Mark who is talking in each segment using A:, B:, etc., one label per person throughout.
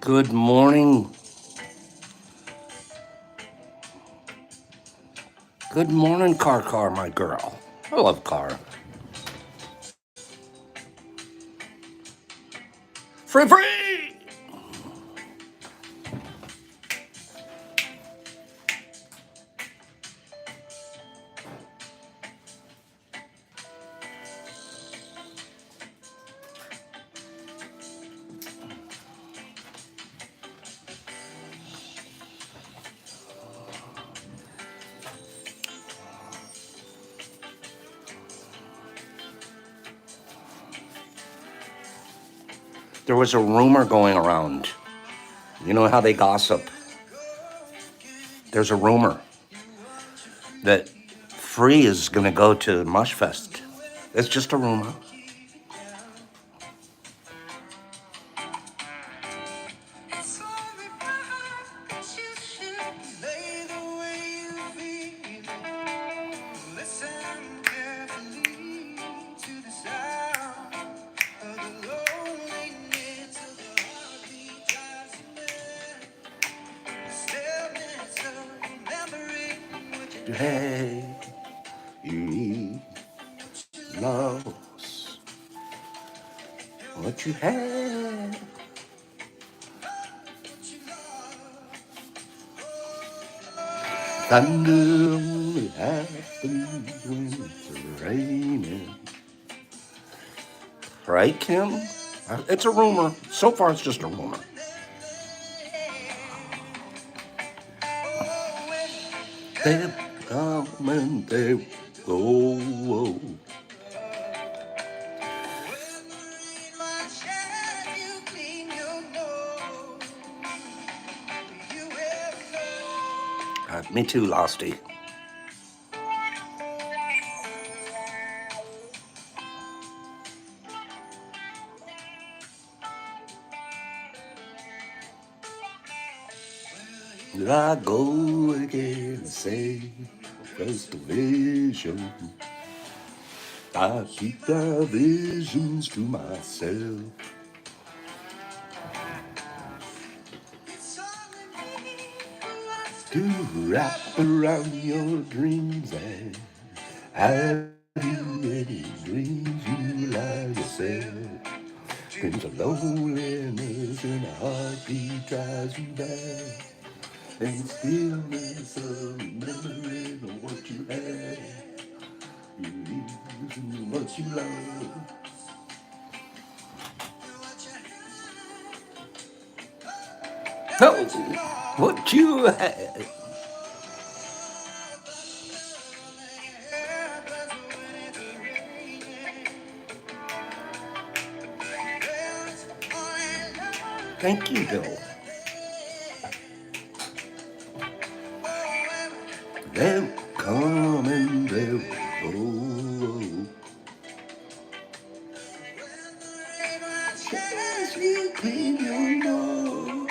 A: Good morning. Good morning, Car, my girl. I love Car. Free! There was a rumor going around. You know how they gossip? There's a rumor that Free is going to go to Mushfest. It's just a rumor. Hey, you lost what you had. Thunder only happens when it's raining. Right, Kim? It's a rumor. So far, it's just a rumor. They come and they go. Me too, Losty. Here I go again, say, first vision. I keep the visions to myself. To wrap around your dreams and have you any dreams you lie yourself. Brings a loneliness and a heartbeat drives you back. And the stillness of remembering what you had. You losing what you love. Oh, what you had. Thank you, Bill. They'll come and they'll go. As you clean your nose.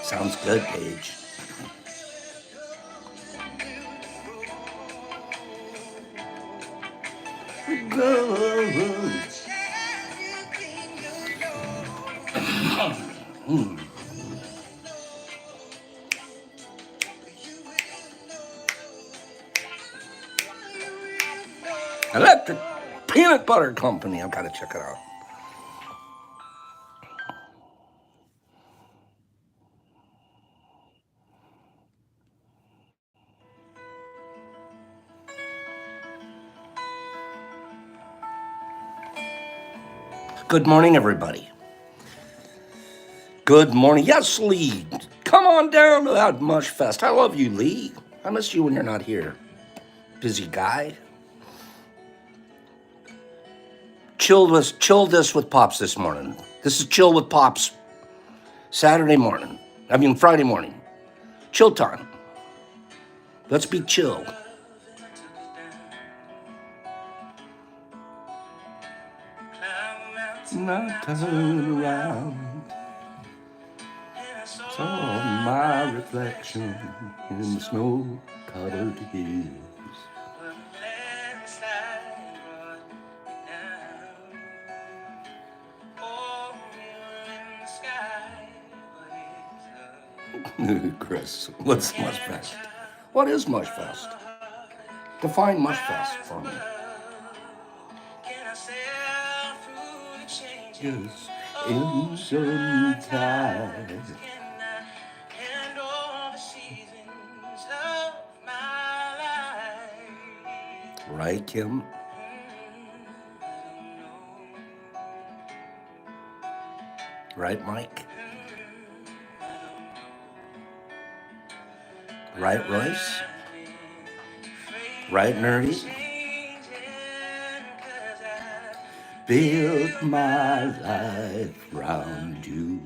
A: Sounds good, Paige. Electric Peanut Butter Company. I've got to check it out. Good morning, everybody. Good morning. Yes, Lee. Come on down to that Mush Fest. I love you, Lee. I miss you when you're not here. Busy guy. Chill this with Pops this morning. This is Chill with Pops. Friday morning. Chill time. Let's be chill. Not turn around. Saw my reflection in the snow-covered hills. Chris, what's Mushfest? What is Mushfest? Define Mushfest for me. Yes, in some time. Right, Kim? Right, Mike? Right, Royce? Right, Nerdy? Build my life round you.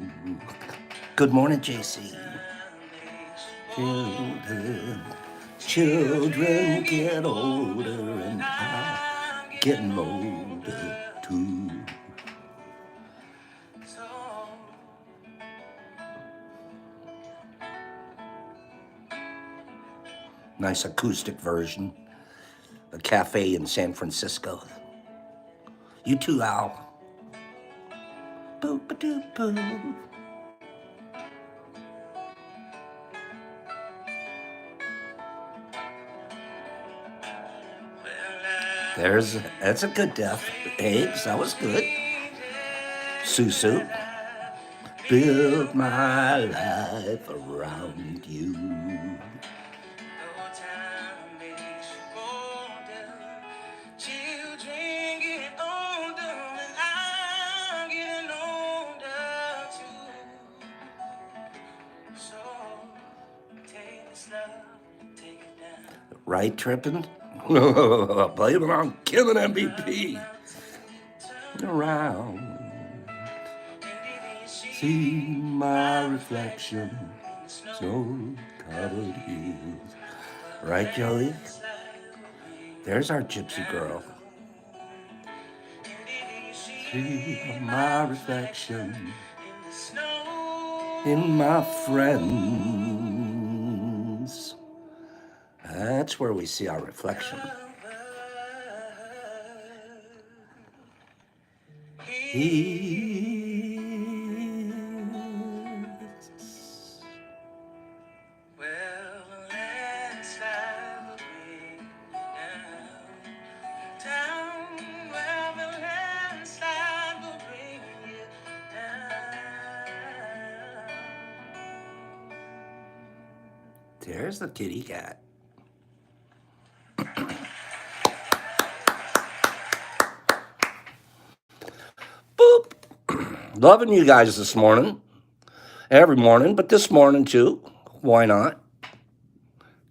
A: Good morning, JC. Children get older and I'm getting older too. Nice acoustic version. A cafe in San Francisco. You too, Al. Boop-a-doop-boo. That's a good death. Eggs, that was good. Susu. Build my life around you. Right, tripping? Blame it on killing MVP. Around. See my reflection, snow-covered hills. Right, Joey? There's our gypsy girl. See my reflection in my friends. That's where we see our reflection. There's the kitty cat. Boop. Loving you guys this morning. Every morning, but this morning too. Why not?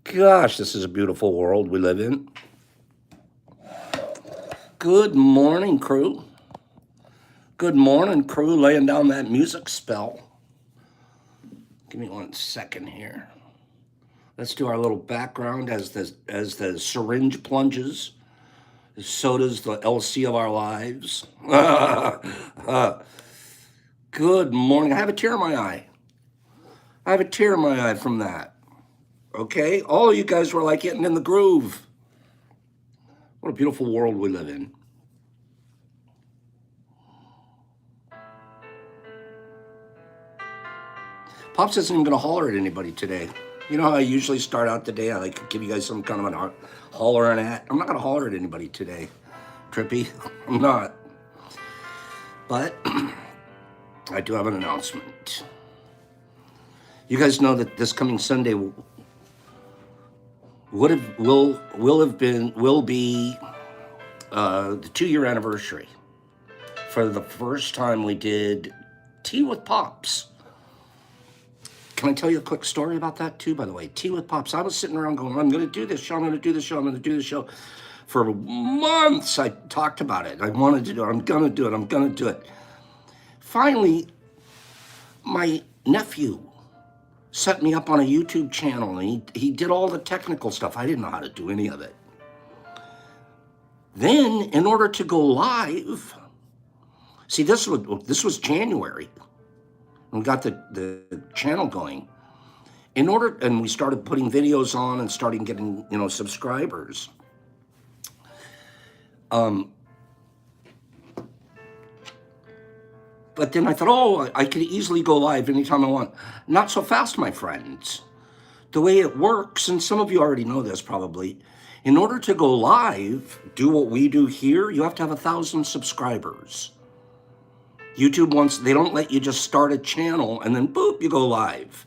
A: Gosh, this is a beautiful world we live in. Good morning, crew. Good morning, crew, laying down that music spell. Give me 1 second here. Let's do our little background as the syringe plunges. So does the LC of our lives. Good morning. I have a tear in my eye. I have a tear in my eye from that. Okay? All of you guys were like getting in the groove. What a beautiful world we live in. Pops isn't even going to holler at anybody today. You know how I usually start out the day? I like to give you guys some kind of a hollering at. I'm not going to holler at anybody today. Trippy. I'm not. But I do have an announcement. You guys know that this coming Sunday will be the 2-year anniversary for the first time we did Tea with Pops. Can I tell you a quick story about that too, by the way? Tea with Pops. I was sitting around going, I'm going to do this show, I'm going to do this show, I'm going to do this show. For months, I talked about it. I wanted to do it. I'm going to do it. I'm going to do it. Finally, my nephew set me up on a YouTube channel, and he did all the technical stuff. I didn't know how to do any of it. Then, in order to go live, see, this was January.
B: and we got the channel going. And we started putting videos on and starting getting, subscribers. But then I thought, oh, I could easily go live anytime I want. Not so fast, my friends. The way it works, and some of you already know this probably, in order to go live, do what we do here, you have to have 1,000 subscribers. YouTube they don't let you just start a channel and then boop, you go live.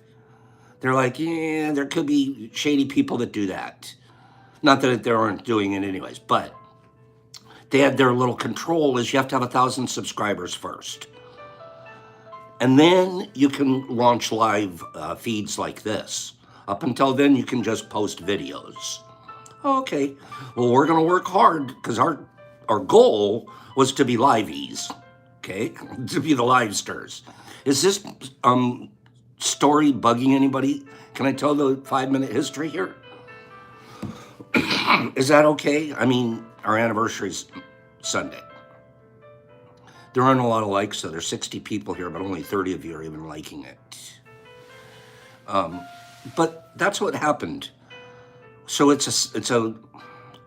B: They're like, yeah, there could be shady people that do that. Not that they aren't doing it anyways, but they had their little control is you have to have 1,000 subscribers first. And then you can launch live feeds like this. Up until then, you can just post videos. Okay, well, we're going to work hard because our goal was to be liveys, okay, to be the livesters. Is this story bugging anybody? Can I tell the 5-minute history here? Is that okay? I mean, our anniversary's Sunday. There aren't a lot of likes, so there's 60 people here, but only 30 of you are even liking it. But that's what happened. So it's a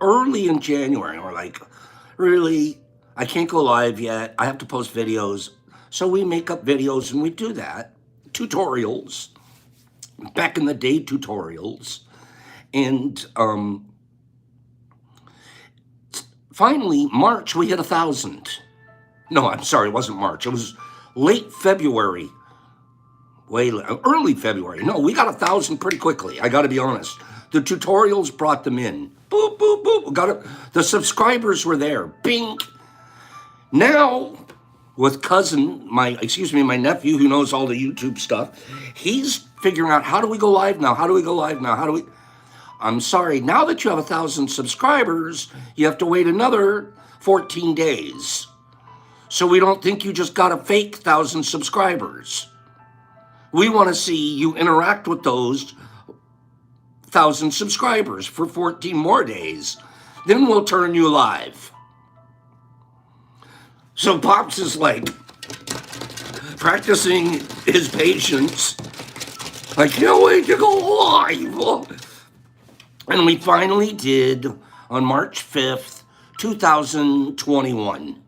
B: early in January. We're like, really, I can't go live yet. I have to post videos. So we make up videos and we do that. Tutorials. Back in the day, tutorials. And finally, March, we hit 1,000. No, I'm sorry, it wasn't March. It was late February. Early February. No, we got 1,000 pretty quickly. I got to be honest. The tutorials brought them in. Boop, boop, boop. The subscribers were there. Bing. Now, with my nephew who knows all the YouTube stuff, he's figuring out how do we go live now? How do we go live now? I'm sorry. Now that you have 1,000 subscribers, you have to wait another 14 days. So we don't think you just got a fake 1,000 subscribers. We want to see you interact with those 1,000 subscribers for 14 more days. Then we'll turn you live. So Pops is like practicing his patience. I can't wait to go live. And we finally did on March 5th, 2021.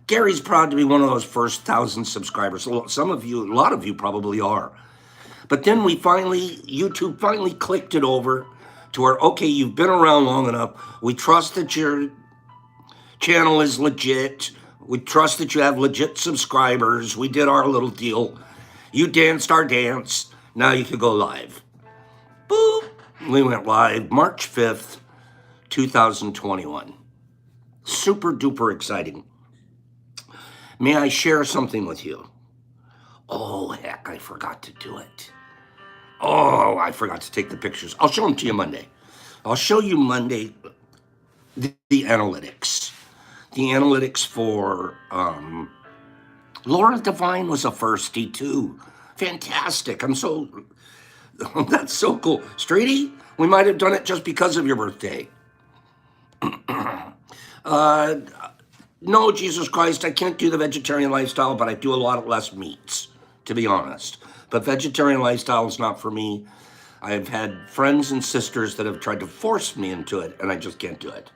B: Gary's proud to be one of those first 1,000 subscribers. A lot of you probably are. But then YouTube finally clicked it over to where, okay, you've been around long enough. We trust that your channel is legit. We trust that you have legit subscribers. We did our little deal. You danced our dance. Now you can go live. Boop. We went live March 5th, 2021. Super duper exciting. May I share something with you? Oh, heck, I forgot to do it. Oh, I forgot to take the pictures. I'll show them to you Monday. I'll show you Monday the analytics. The analytics for Laura Devine was a firstie too. Fantastic. That's so cool. Streety, we might have done it just because of your birthday. No, Jesus Christ, I can't do the vegetarian lifestyle, but I do a lot less meats, to be honest. But vegetarian lifestyle is not for me. I've had friends and sisters that have tried to force me into it, and I just can't do it.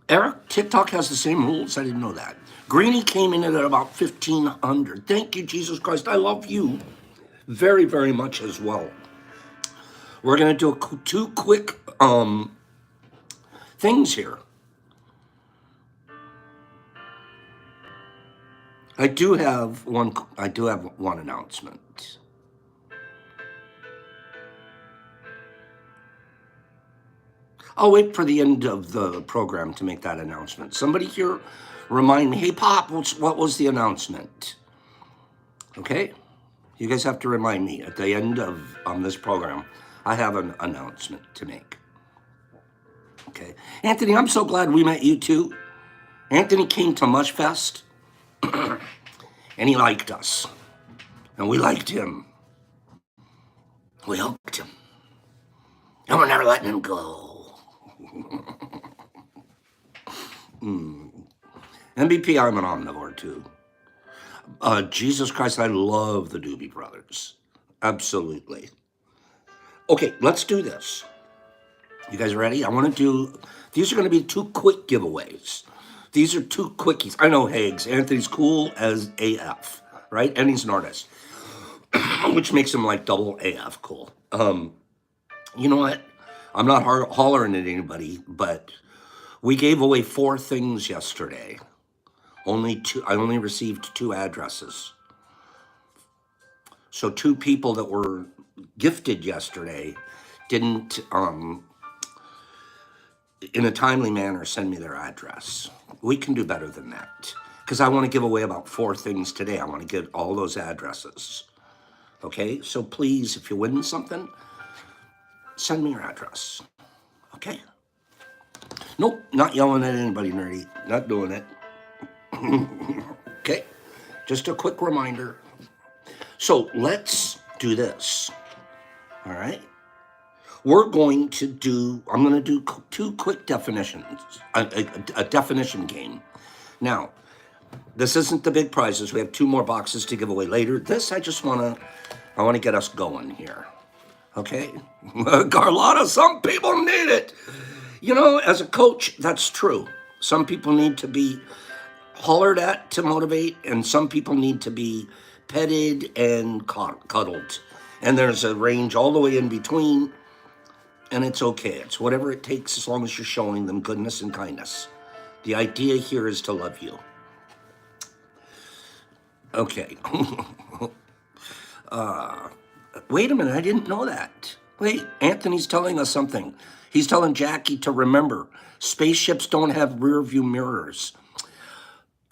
B: Eric, TikTok has the same rules? I didn't know that. Greenie came in at about 1,500. Thank you, Jesus Christ. I love you very, very much as well. We're going to do two quick things here. I do have one announcement. I'll wait for the end of the program to make that announcement. Somebody here remind me, hey, Pop, what was the announcement? Okay? You guys have to remind me at the end of this program. I have an announcement to make. Okay? Anthony, I'm so glad we met you too. Anthony came to Mushfest, and he liked us. And we liked him. We hooked him. And we're never letting him go. MVP, I'm an omnivore too. Jesus Christ, I love the Doobie Brothers. Absolutely. Okay, let's do this. You guys ready? I want to do, these are going to be 2 quick giveaways. These are 2 quickies. I know Hags. Anthony's cool as AF, right? And he's an artist, which makes him like double AF cool. You know what? I'm not hollering at anybody, but we gave away 4 things yesterday. Only 2. I only received 2 addresses. So 2 people that were gifted yesterday didn't, in a timely manner, send me their address. We can do better than that because I want to give away about 4 things today. I want to get all those addresses. Okay, so please, if you win something, send me your address. Okay? Nope, not yelling at anybody, nerdy. Not doing it. Okay, just a quick reminder. So let's do this. All right? I'm going to do 2 quick definitions, a definition game. Now, this isn't the big prizes. We have 2 more boxes to give away later. This, I want to get us going here. Okay? Carlotta, some people need it. You know, as a coach, that's true. Some people need to be hollered at to motivate, and some people need to be petted and cuddled. And there's a range all the way in between, and it's okay. It's whatever it takes as long as you're showing them goodness and kindness. The idea here is to love you. Okay. Wait a minute, I didn't know that. Wait, Anthony's telling us something. He's telling Jackie to remember, spaceships don't have rear view mirrors.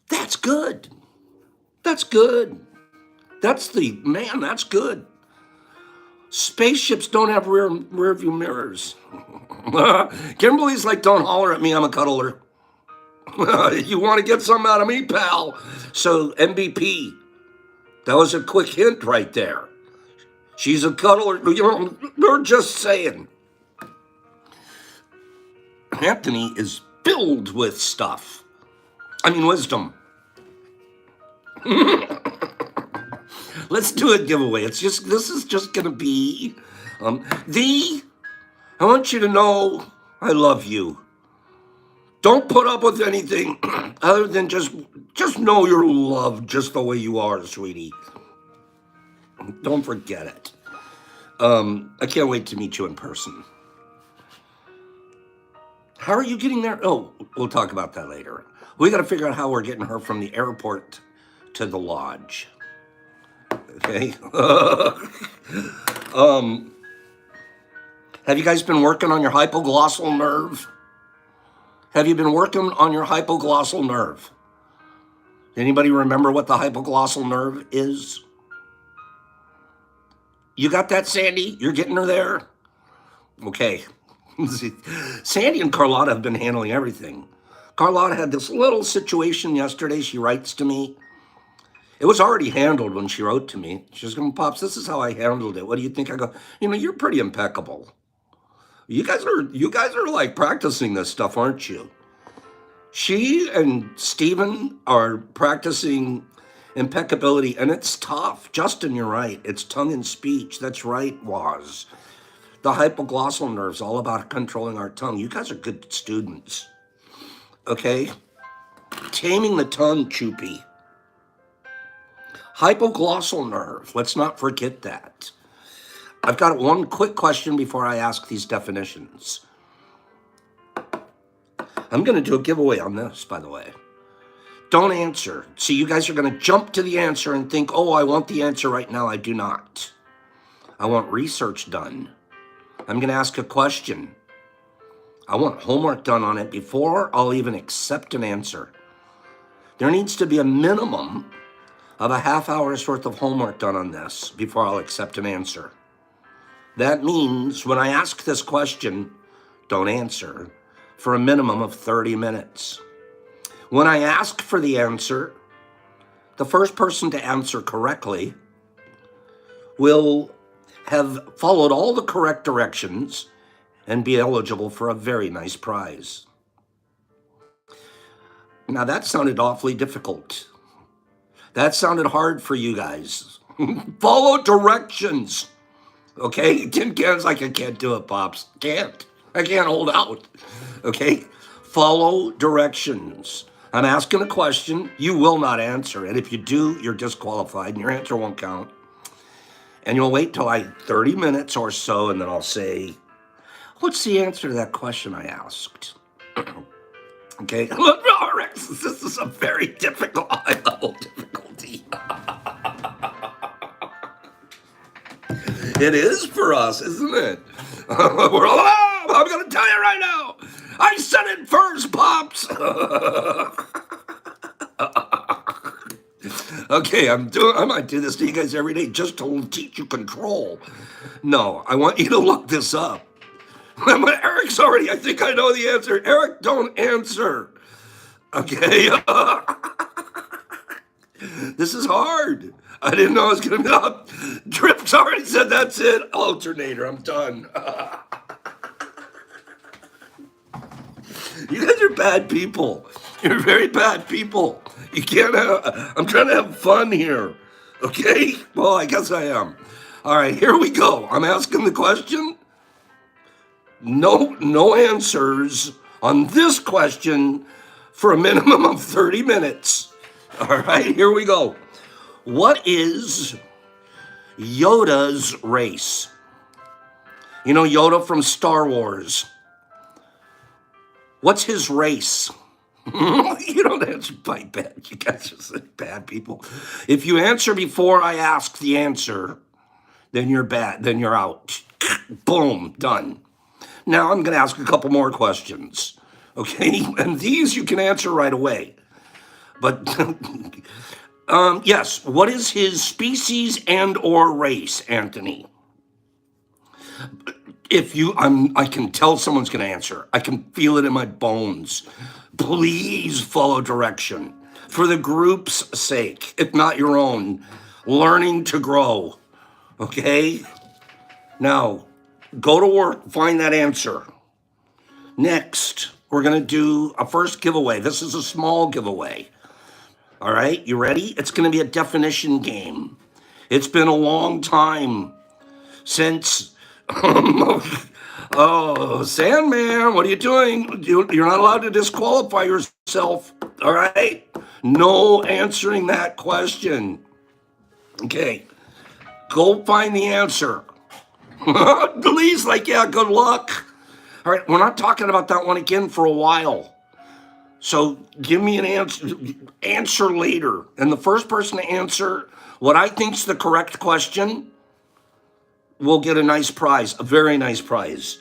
B: That's good. That's good. That's good. Spaceships don't have rear view mirrors. Kimberly's like, don't holler at me, I'm a cuddler. You want to get something out of me, pal? So MVP, that was a quick hint right there. She's a cuddler. You know, we're just saying. Anthony is filled with stuff. Wisdom. Let's do a giveaway. This is just going to be, I want you to know I love you. Don't put up with anything other than just know you're loved just the way you are, sweetie. Don't forget it. I can't wait to meet you in person. How are you getting there? Oh, we'll talk about that later. We got to figure out how we're getting her from the airport to the lodge. Okay. Have you guys been working on your hypoglossal nerve? Have you been working on your hypoglossal nerve? Anybody remember what the hypoglossal nerve is? You got that, Sandy? You're getting her there? Okay. Sandy and Carlotta have been handling everything. Carlotta had this little situation yesterday. She writes to me. It was already handled when she wrote to me. She's going, Pops, this is how I handled it. What do you think? I go, you're pretty impeccable. You guys are like practicing this stuff, aren't you? She and Steven are practicing impeccability, and it's tough. Justin, you're right. It's tongue and speech. That's right, Waz. The hypoglossal nerve's all about controlling our tongue. You guys are good students. Okay? Taming the tongue, Choopy. Hypoglossal nerve. Let's not forget that. I've got one quick question before I ask these definitions. I'm going to do a giveaway on this, by the way. Don't answer. See, you guys are going to jump to the answer and think, oh, I want the answer right now. I do not. I want research done. I'm going to ask a question. I want homework done on it before I'll even accept an answer. There needs to be a minimum of a half hour's worth of homework done on this before I'll accept an answer. That means when I ask this question, don't answer for a minimum of 30 minutes. When I ask for the answer, the first person to answer correctly will have followed all the correct directions and be eligible for a very nice prize. Now that sounded awfully difficult. That sounded hard for you guys. Follow directions. Okay? Tin Can's like, I can't do it, Pops. Can't. I can't hold out. Okay? Follow directions. I'm asking a question. You will not answer it. If you do, you're disqualified and your answer won't count. And you'll wait till 30 minutes or so, and then I'll say, what's the answer to that question I asked? Okay? This is a very difficult, high-level difficulty. It is for us, isn't it? We're all, I'm going to tell you right now. I said it first, Pops. Okay, I might do this to you guys every day just to teach you control. No, I want you to look this up. Eric's already, I think I know the answer. Eric, don't answer. Okay. This is hard. I didn't know I was going to be up. Drip's already said that's it. Alternator, I'm done. You guys are bad people. You're very bad people. You can't have, I'm trying to have fun here. Okay? Well, I guess I am. All right, here we go. I'm asking the question. No answers on this question for a minimum of 30 minutes. All right, here we go. What is Yoda's race? You know Yoda from Star Wars. What's his race? You don't answer by bad. You guys are such bad people. If you answer before I ask the answer, then you're bad. Then you're out. Boom, done. Now I'm going to ask a couple more questions. Okay? And these you can answer right away. But yes, what is his species and or race, Anthony? I can tell someone's going to answer. I can feel it in my bones. Please follow direction for the group's sake, if not your own. Learning to grow. Okay? Now, go to work, find that answer. Next, we're going to do a first giveaway. This is a small giveaway. All right, you ready? It's going to be a definition game. It's been a long time since... Oh, Sandman, what are you doing? You're not allowed to disqualify yourself. All right? No answering that question. Okay, go find the answer. Please, yeah, good luck. All right, we're not talking about that one again for a while. So give me an answer later. And the first person to answer what I think's the correct question will get a nice prize, a very nice prize.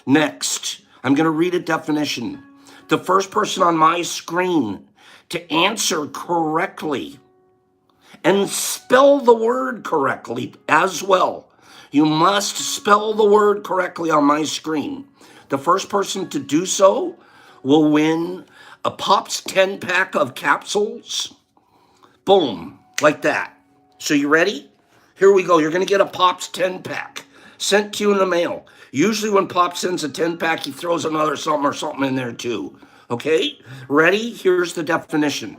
B: Next, I'm going to read a definition. The first person on my screen to answer correctly and spell the word correctly as well. You must spell the word correctly on my screen. The first person to do so will win a Pops 10-pack of capsules. Boom, like that. So you ready? Here we go. You're going to get a Pops 10-pack sent to you in the mail. Usually when Pops sends a 10-pack, he throws another something or something in there too. Okay? Ready? Here's the definition.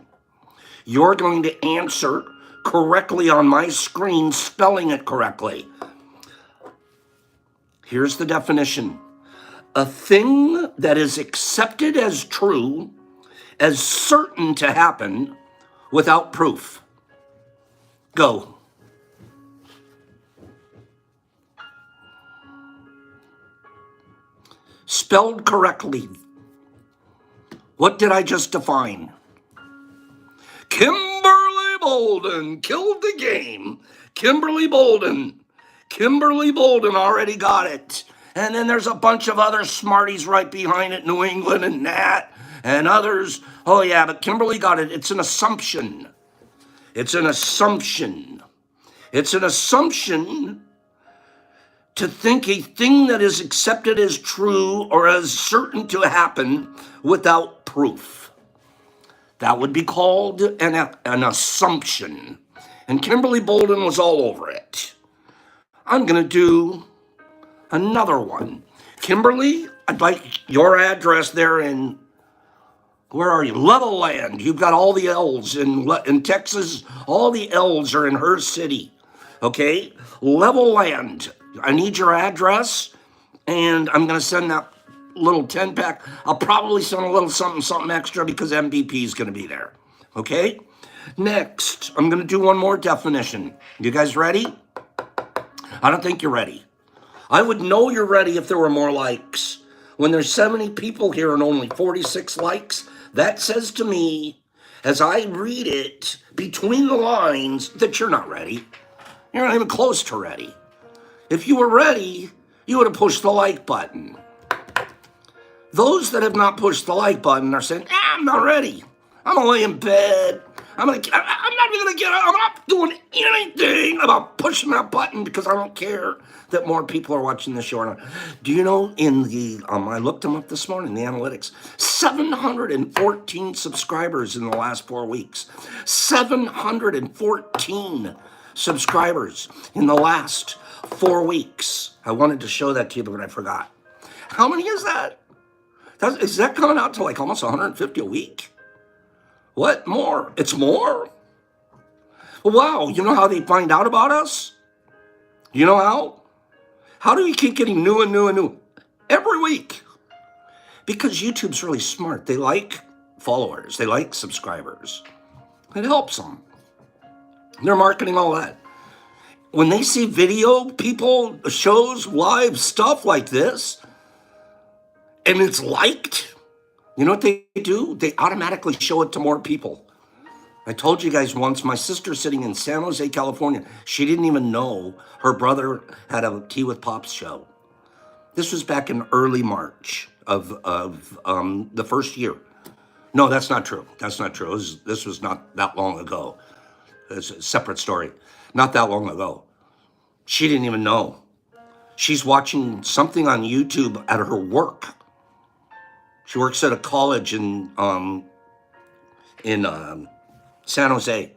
B: You're going to answer correctly on my screen, spelling it correctly. Here's the definition. A thing that is accepted as true, as certain to happen, without proof. Go. Spelled correctly. What did I just define? Kimberly Bolden killed the game. Kimberly Bolden already got it. And then there's a bunch of other smarties right behind it, New England and Nat and others. Oh yeah, but Kimberly got it. It's an assumption. It's an assumption. It's an assumption to think a thing that is accepted as true or as certain to happen without proof. That would be called an assumption. And Kimberly Bolden was all over it. I'm going to do another one. Kimberly, I'd like your address there in Where are you? Level Land. You've got all the L's in Texas. All the L's are in her city. Okay? Level Land. I need your address, and I'm going to send that little 10-pack. I'll probably send a little something extra because MVP is going to be there. Okay? Next, I'm going to do one more definition. You guys ready? I don't think you're ready. I would know you're ready if there were more likes. When there's 70 people here and only 46 likes, that says to me, as I read it between the lines, that you're not ready. You're not even close to ready. If you were ready, you would have pushed the like button. Those that have not pushed the like button are saying, I'm not ready. I'm gonna lay in bed. I'm not even gonna get up. I'm not doing anything about pushing that button because I don't care that more people are watching the show or not. Do you know in the, I looked them up this morning, the analytics, 714 subscribers in the last 4 weeks. 714 subscribers in the last 4 weeks. I wanted to show that to you, but I forgot. How many is that? Is that coming out to like almost 150 a week? What more? It's more? Wow, you know how they find out about us? You know how? How do we keep getting new and new and new? Every week. Because YouTube's really smart. They like followers. They like subscribers. It helps them. They're marketing all that. When they see video, people, shows, live stuff like this, and it's liked, you know what they do? They automatically show it to more people. I told you guys once, my sister's sitting in San Jose, California. She didn't even know her brother had a Tea with Pops show. This was back in early March of the first year. No, that's not true. That's not true. This was not that long ago. It's a separate story. Not that long ago. She didn't even know. She's watching something on YouTube at her work. She works at a college in San Jose.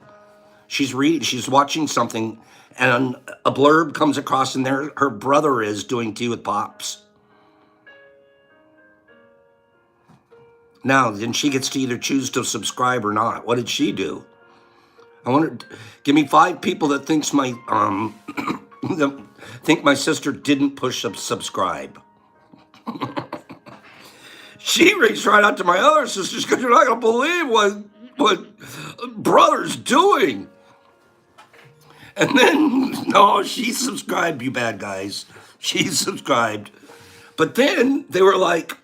B: She's watching something, and a blurb comes across, and there her brother is doing Tea with Pops. Now, then she gets to either choose to subscribe or not. What did she do? I wonder. Give me 5 people that thinks my that think my sister didn't push subscribe. She reached right out to my other sisters because you're not going to believe what brother's doing. And then, no, she subscribed, you bad guys. She subscribed. But then they were like,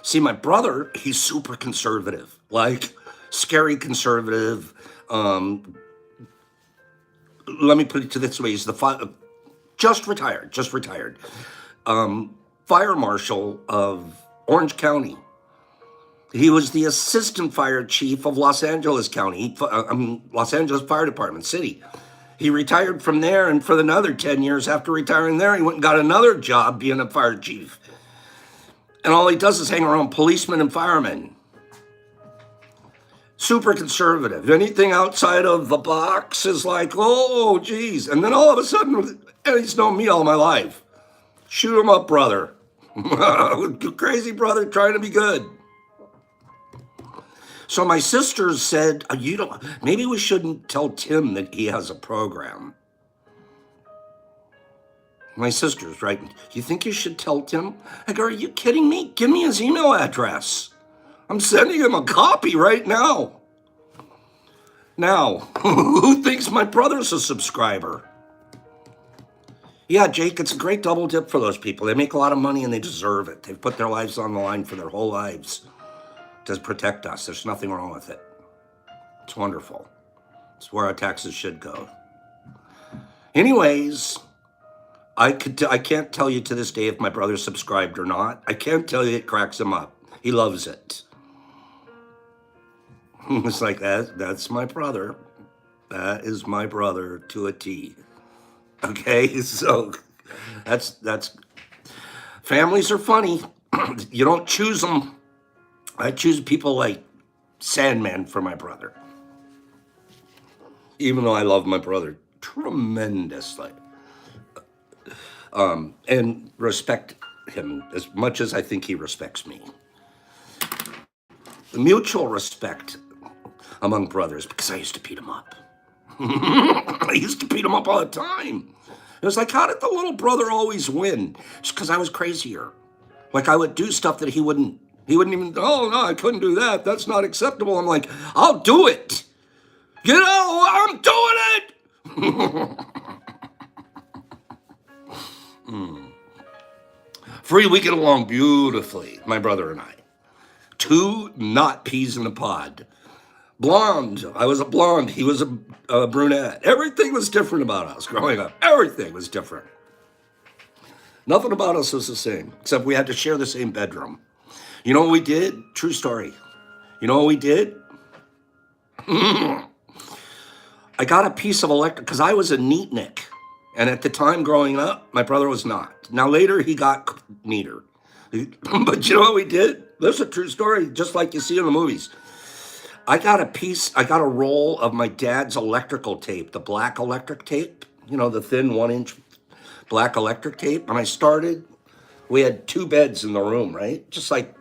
B: see, my brother, he's super conservative, like scary conservative. Let me put it to this way. He's just retired. Fire marshal of Orange County. He was the assistant fire chief of Los Angeles County, Los Angeles Fire Department, city. He retired from there, and for another 10 years after retiring there, he went and got another job being a fire chief. And all he does is hang around policemen and firemen. Super conservative. Anything outside of the box is like, oh, geez. And then all of a sudden, and he's known me all my life. Shoot him up, brother. Crazy brother trying to be good. So my sisters said, maybe we shouldn't tell Tim that he has a program. My sisters, right? Do you think you should tell Tim? I go, are you kidding me? Give me his email address. I'm sending him a copy right now. Now, who thinks my brother's a subscriber? Yeah, Jake, it's a great double dip for those people. They make a lot of money and they deserve it. They've put their lives on the line for their whole lives to protect us. There's nothing wrong with it. It's wonderful. It's where our taxes should go. Anyways, I can't tell you to this day if my brother subscribed or not. I can't tell you it cracks him up. He loves it. It's like that's my brother. That is my brother to a T. Okay, so that's families are funny. You don't choose them. I choose people like Sandman for my brother. Even though I love my brother tremendously. And respect him as much as I think he respects me. mutual respect among brothers because I used to beat him up. I used to beat him up all the time. It was like, how did the little brother always win? It's because I was crazier. Like I would do stuff that he wouldn't even, oh no, I couldn't do that. That's not acceptable. I'm like, I'll do it. You know, I'm doing it. Free, we get along beautifully, my brother and I. Two not peas in a pod. Blonde. I was a blonde. He was a brunette. Everything was different about us growing up. Everything was different. Nothing about us was the same, except we had to share the same bedroom. You know what we did? True story. You know what we did? I got a piece of electric, because I was a neatnik. And at the time growing up, my brother was not. Now later he got neater. But you know what we did? This is a true story, just like you see in the movies. I got a roll of my dad's electrical tape, the black electric tape, you know, the thin 1-inch black electric tape. And we had 2 beds in the room, right? Just like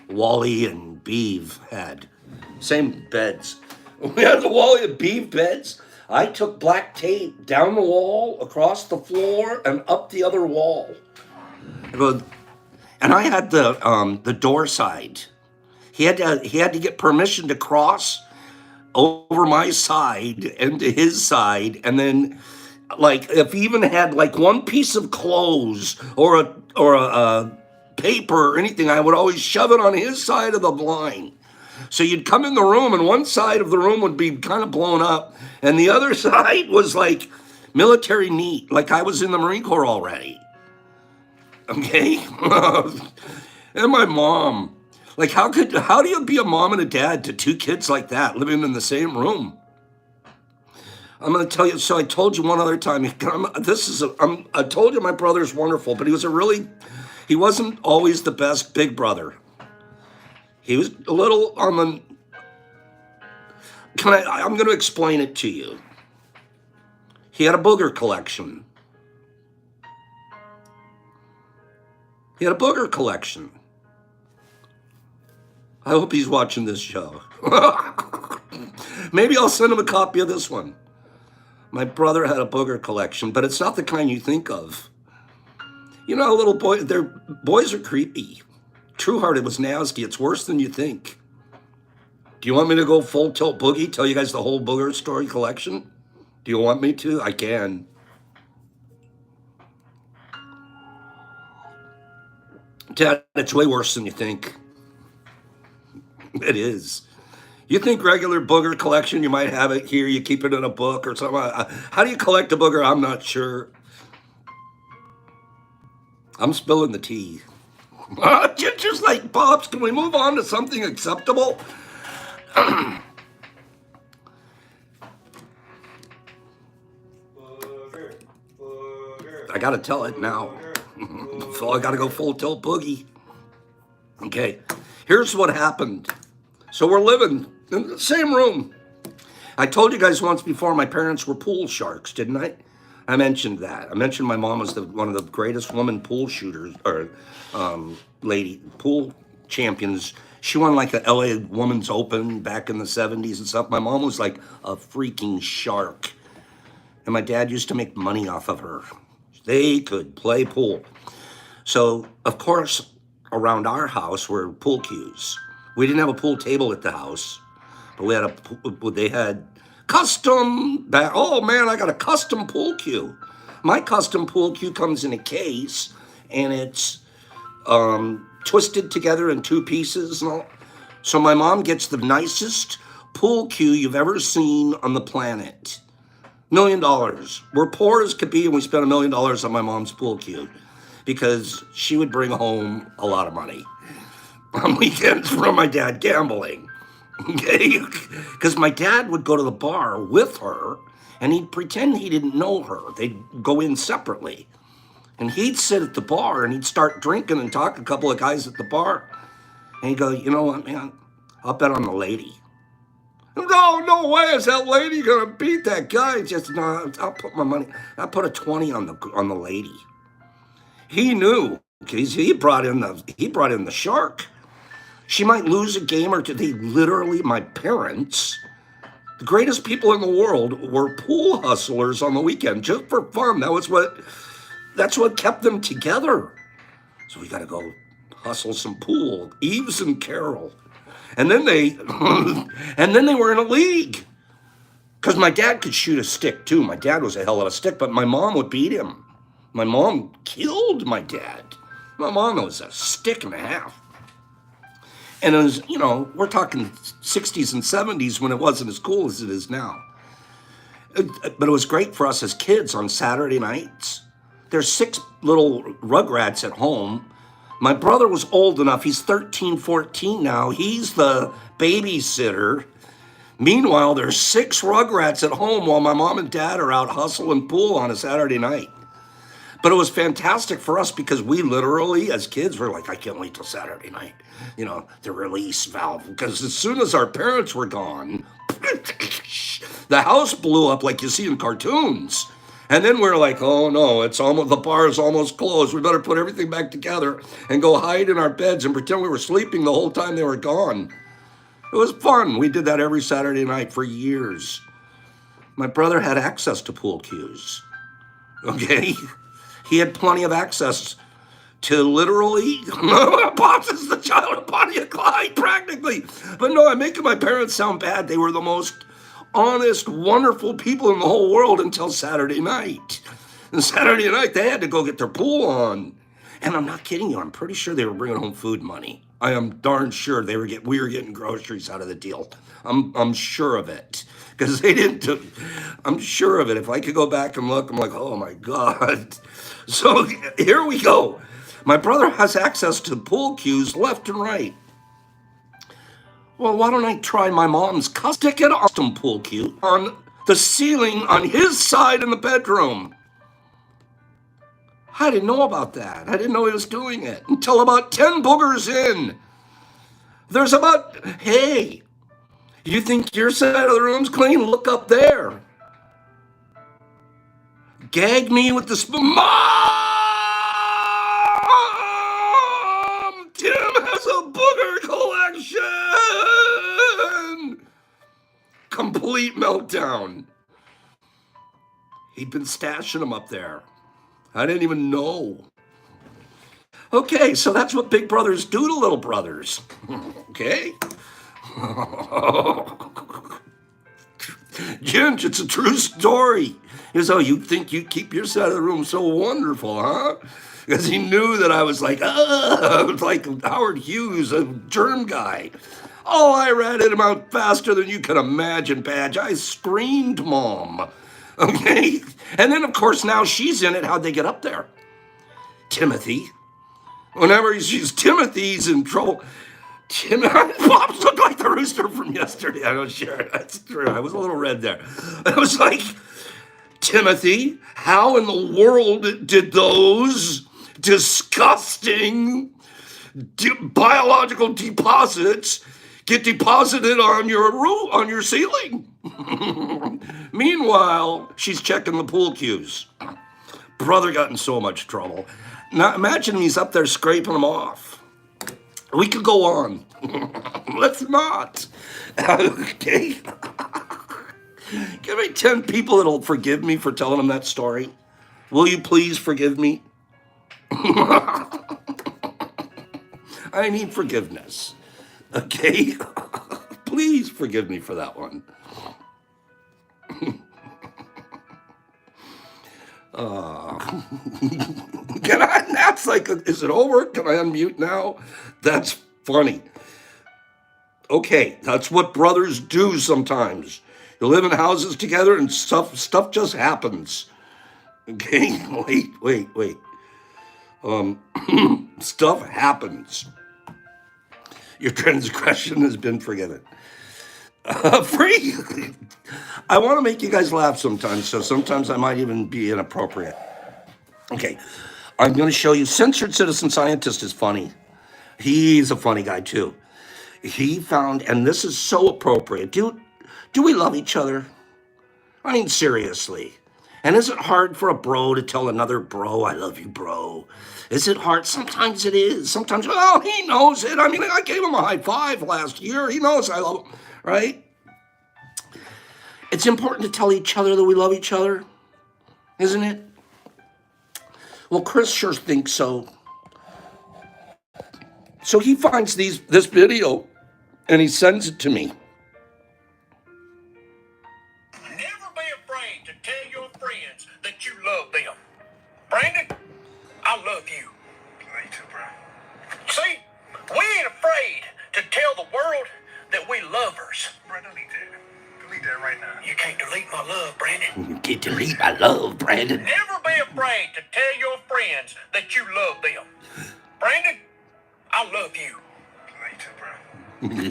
B: Wally and Beeve had. Same beds. We had the Wally and Beeve beds. I took black tape down the wall, across the floor, and up the other wall. And I had the door side. He had to get permission to cross over my side and to his side, and then like if he even had like one piece of clothes or a paper or anything, I would always shove it on his side of the blind. So you'd come in the room and one side of the room would be kind of blown up and the other side was like military neat, like I was in the Marine Corps already. Okay? And my mom, like how do you be a mom and a dad to 2 kids like that living in the same room? I'm going to tell you, so I told you one other time, I told you my brother's wonderful, but he wasn't always the best big brother. He was a little on the, I'm going to explain it to you. He had a booger collection. I hope he's watching this show. Maybe I'll send him a copy of this one. My brother had a booger collection, but it's not the kind you think of. You know, little boys are creepy. Truehearted was nasty. It's worse than you think. Do you want me to go full tilt boogie, tell you guys the whole booger story collection? Do you want me to? I can. Dad, it's way worse than you think. It is. You think regular booger collection, you might have it here, you keep it in a book or something. How do you collect a booger? I'm not sure. I'm spilling the tea. Just like, Pops, can we move on to something acceptable? I gotta tell it now. So I gotta go full tilt boogie. Okay, here's what happened. So we're living in the same room. I told you guys once before my parents were pool sharks, didn't I? I mentioned that. I mentioned my mom was one of the greatest woman pool shooters, or lady pool champions. She won like the LA Women's Open back in the 70s and stuff. My mom was like a freaking shark. And my dad used to make money off of her. They could play pool. So, of course, around our house were pool cues. We didn't have a pool table at the house, but they had custom, oh man, I got a custom pool cue. My custom pool cue comes in a case and it's twisted together in 2 pieces and all. So my mom gets the nicest pool cue you've ever seen on the planet. $1 million. We're poor as could be and we spent $1 million on my mom's pool cue because she would bring home a lot of money on weekends from my dad gambling. Okay, because my dad would go to the bar with her and he'd pretend he didn't know her. They'd go in separately and he'd sit at the bar and he'd start drinking and talk to a couple of guys at the bar. And he'd go, you know what, man, I'll bet on the lady. No way is that lady gonna beat that guy. Just no, I'll put my money. I put a 20 on the lady. He knew because he brought in the shark. She might lose a game or two. They literally, my parents, the greatest people in the world, were pool hustlers on the weekend just for fun. That's what kept them together. So we got to go hustle some pool. Eves and Carol, and then they, and then they were in a league. Because my dad could shoot a stick too. My dad was a hell of a stick, but my mom would beat him. My mom killed my dad. My mom was a stick and a half. And it was, we're talking 60s and 70s when it wasn't as cool as it is now. But it was great for us as kids on Saturday nights. There's 6 little rugrats at home. My brother was old enough. He's 13, 14 now. He's the babysitter. Meanwhile, there's 6 rugrats at home while my mom and dad are out hustling pool on a Saturday night. But it was fantastic for us because we literally, as kids, were like, I can't wait till Saturday night. The release valve. Because as soon as our parents were gone, the house blew up like you see in cartoons. And then we're like, oh no, the bar is almost closed. We better put everything back together and go hide in our beds and pretend we were sleeping the whole time they were gone. It was fun. We did that every Saturday night for years. My brother had access to pool cues. Okay? He had plenty of access to literally possess the child of Bonnie and Clyde, practically. But no, I'm making my parents sound bad. They were the most honest, wonderful people in the whole world until Saturday night. And Saturday night, they had to go get their pool on. And I'm not kidding you. I'm pretty sure they were bringing home food money. I am darn sure we were getting groceries out of the deal. I'm sure of it. Because they didn't I'm sure of it. If I could go back and look, I'm like, oh my God. So here we go. My brother has access to pool cues left and right. Well, why don't I try my mom's custom pool cue on the ceiling on his side in the bedroom? I didn't know about that. I didn't know he was doing it until about 10 boogers in. Hey, you think your side of the room's clean? Look up there. Gag me with the spoon. Mom! Tim has a booger collection! Complete meltdown. He'd been stashing them up there. I didn't even know. Okay, so that's what big brothers do to little brothers. Okay? Ginge, it's a true story. Here's how you think you keep your side of the room so wonderful, huh? Because he knew that I was like Howard Hughes, a germ guy. Oh, I ratted him out faster than you can imagine, Badge. I screamed, Mom. Okay? And then, of course, now she's in it. How'd they get up there? Timothy. Whenever Timothy's in trouble. Pops look like the rooster from yesterday. I don't share it. That's true. I was a little red there. I was like, Timothy, how in the world did those disgusting biological deposits get deposited on your roof, on your ceiling? Meanwhile, she's checking the pool cues. Brother got in so much trouble. Now imagine he's up there scraping them off. We could go on. Let's not. Okay. Give me 10 people that'll forgive me for telling them that story. Will you please forgive me? I need forgiveness. Okay? Please forgive me for that one. Can I? That's like, is it over? Can I unmute now? That's funny. Okay, that's what brothers do sometimes. You live in houses together and stuff just happens. Okay, wait. Stuff happens. Your transgression has been forgiven. Free. I want to make you guys laugh sometimes, so sometimes I might even be inappropriate. Okay, I'm going to show you. Censored Citizen Scientist is funny. He's a funny guy too. He found, and this is so appropriate. Do we love each other? I mean, seriously. And is it hard for a bro to tell another bro, I love you, bro? Is it hard? Sometimes it is. Sometimes, well, he knows it. I mean, I gave him a high five last year. He knows I love him, right? It's important to tell each other that we love each other, isn't it? Well, Chris sure thinks so. So he finds this video and he sends it to me.
C: Never be afraid to tell your friends that you love them. Brandon, I love you. Me too, bro. See, we ain't afraid to tell the world that we lovers. Bro, delete that. Delete that right now. You can't delete my love, Brandon.
B: You can't delete my love, Brandon.
C: Never be afraid to tell your friends that you love them. Brandon, I love you. Me too, bro.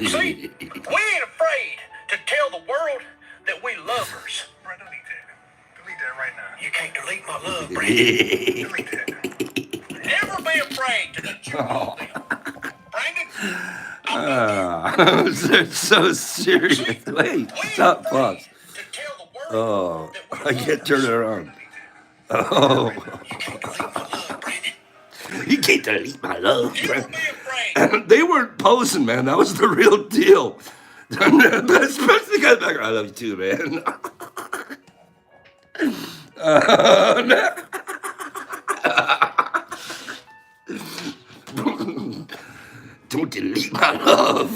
C: See, we ain't afraid to tell the world that we lovers. Bro, delete that. Delete that right now. You can't delete my love, Brandon. Delete that. Never be afraid to that you love them. Brandon, I love you.
B: They're so serious.
C: See,
B: Wait,
C: we
B: stop,
C: ain't
B: pause.
C: afraid to tell the world
B: Oh,
C: that we
B: I can't
C: lovers.
B: turn it around. Oh,
C: You can't delete my love, Brandon.
B: you can't delete my love,
C: Never
B: Brandon.
C: be afraid.
B: They weren't posing, man. That was the real deal. Especially the guy back. I love you too, man. Don't delete my love.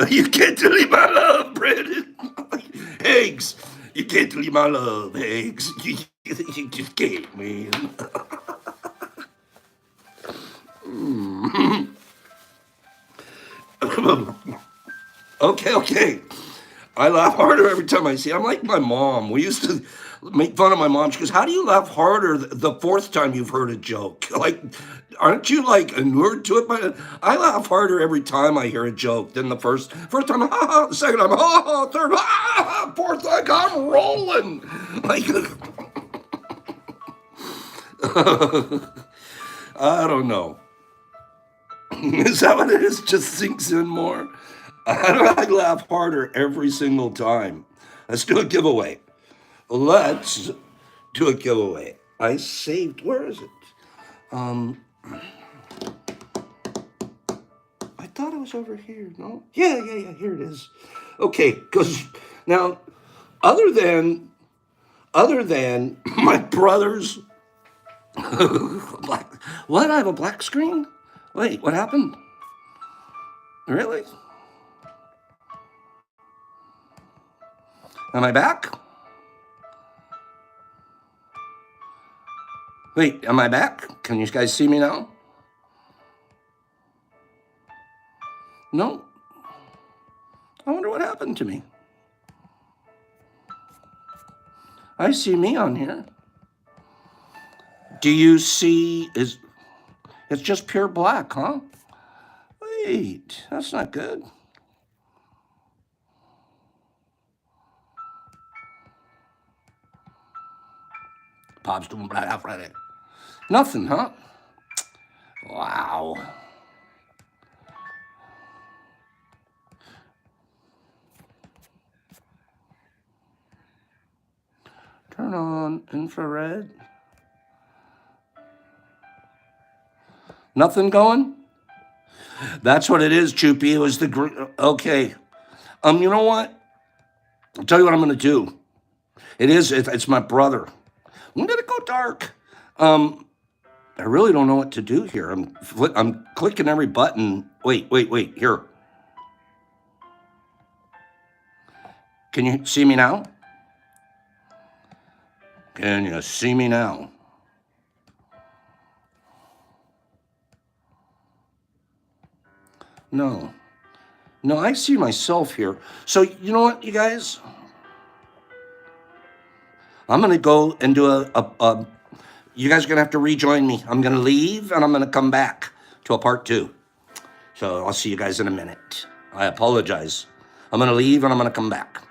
B: You can't delete my love, Brandon. Eggs. You can't delete my love, eggs. You just can't, man. Okay. I laugh harder every time I see it. I'm like my mom. We used to make fun of my mom. She goes, how do you laugh harder the fourth time you've heard a joke? Like, aren't you like inured to it? But I laugh harder every time I hear a joke than the first time, ha ha, the second time, ha ha, third, ha ha, fourth, like I'm rolling. Like, I don't know. Is that what it is? Just sinks in more. I laugh harder every single time. Let's do a giveaway. Let's do a giveaway. I saved. Where is it? I thought it was over here. No. Yeah. Here it is. Okay. Because now, other than my brother's black. What? I have a black screen. Wait. What happened? Really? Am I back? Wait, am I back? Can you guys see me now? No. I wonder what happened to me. I see me on here. Do you see, it's just pure black, huh? Wait, that's not good. Pop's doing Black Out Friday. Nothing, huh? Wow. Turn on infrared. Nothing going? That's what it is, Choopy. It was the okay. You know what? I'll tell you what I'm gonna do. It's my brother. When did it go dark? I really don't know what to do here. I'm clicking every button. Wait. Here. Can you see me now? Can you see me now? No, I see myself here. So you know what, you guys? I'm gonna go and do you guys are gonna have to rejoin me. I'm gonna leave and I'm gonna come back to a part 2. So I'll see you guys in a minute. I apologize. I'm gonna leave and I'm gonna come back.